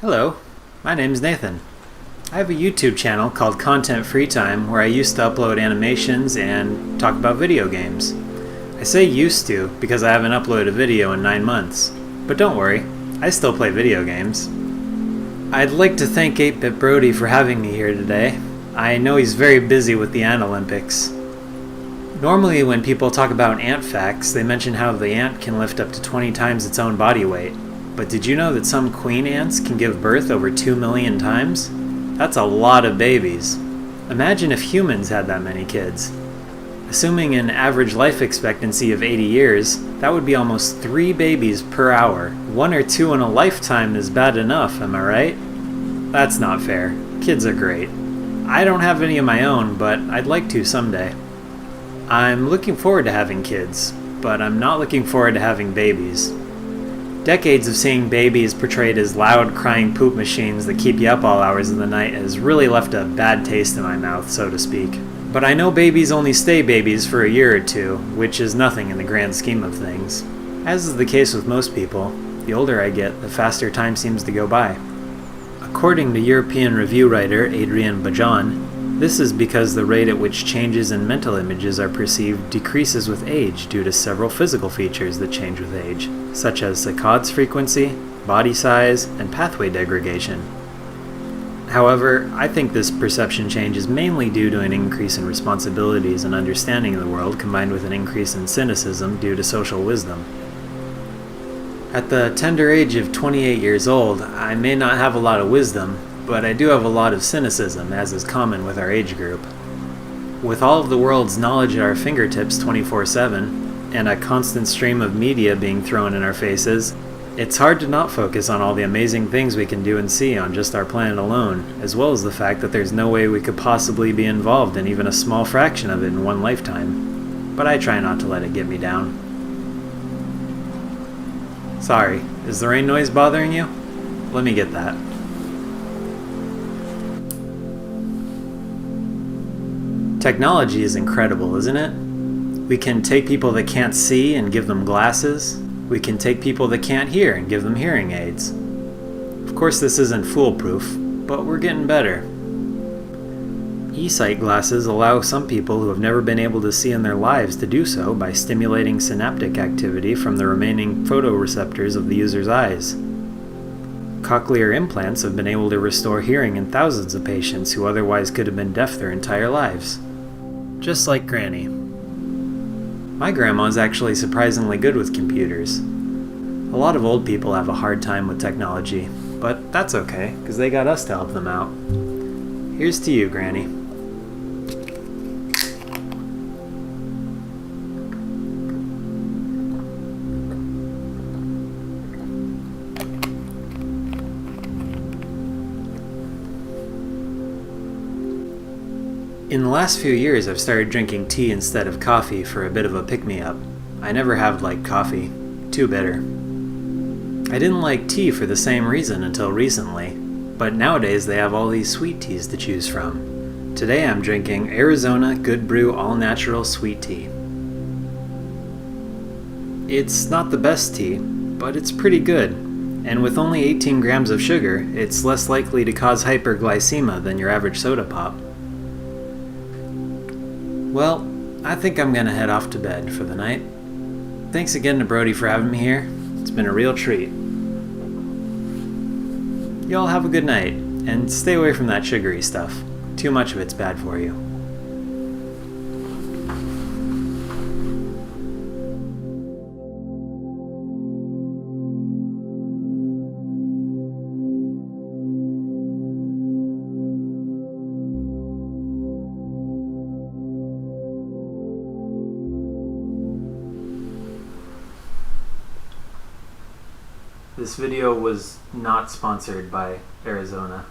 Hello, my name's Nathan. I have a YouTube channel called Content Free Time where I used to upload animations and talk about video games. I say used to because I haven't uploaded a video in 9 months. But don't worry, I still play video games. I'd like to thank Bit Brody for having me here today. I know he's very busy with the Ant Olympics. Normally when people talk about ant facts, they mention how the ant can lift up to 20 times its own body weight. But did you know that some queen ants can give birth over 2 million times? That's a lot of babies. Imagine if humans had that many kids. Assuming an average life expectancy of 80 years, that would be almost 3 babies per hour. 1 or 2 in a lifetime is bad enough, am I right? That's not fair. Kids are great. I don't have any of my own, but I'd like to someday. I'm looking forward to having kids, but I'm not looking forward to having babies. Decades of seeing babies portrayed as loud, crying poop machines that keep you up all hours of the night has really left a bad taste in my mouth, so to speak. But I know babies only stay babies for a year or two, which is nothing in the grand scheme of things. As is the case with most people, the older I get, the faster time seems to go by. According to European review writer Adrian Bajan, this is because the rate at which changes in mental images are perceived decreases with age due to several physical features that change with age, such as saccades frequency, body size, and pathway degradation. However, I think this perception change is mainly due to an increase in responsibilities and understanding of the world combined with an increase in cynicism due to social wisdom. At the tender age of 28 years old, I may not have a lot of wisdom, but I do have a lot of cynicism, as is common with our age group. With all of the world's knowledge at our fingertips 24/7, and a constant stream of media being thrown in our faces, it's hard to not focus on all the amazing things we can do and see on just our planet alone, as well as the fact that there's no way we could possibly be involved in even a small fraction of it in one lifetime. But I try not to let it get me down. Sorry, is the rain noise bothering you? Let me get that. Technology is incredible, isn't it? We can take people that can't see and give them glasses. We can take people that can't hear and give them hearing aids. Of course, this isn't foolproof, but we're getting better. E-sight glasses allow some people who have never been able to see in their lives to do so by stimulating synaptic activity from the remaining photoreceptors of the user's eyes. Cochlear implants have been able to restore hearing in thousands of patients who otherwise could have been deaf their entire lives. Just like Granny. My grandma's actually surprisingly good with computers. A lot of old people have a hard time with technology, but that's okay, because they got us to help them out. Here's to you, Granny. In the last few years, I've started drinking tea instead of coffee for a bit of a pick-me-up. I never have liked coffee. Too bitter. I didn't like tea for the same reason until recently, but nowadays they have all these sweet teas to choose from. Today I'm drinking Arizona Good Brew All-Natural Sweet Tea. It's not the best tea, but it's pretty good, and with only 18 grams of sugar, it's less likely to cause hyperglycemia than your average soda pop. Well, I think I'm gonna head off to bed for the night. Thanks again to Brody for having me here. It's been a real treat. Y'all have a good night, and stay away from that sugary stuff. Too much of it's bad for you. This video was not sponsored by Arizona.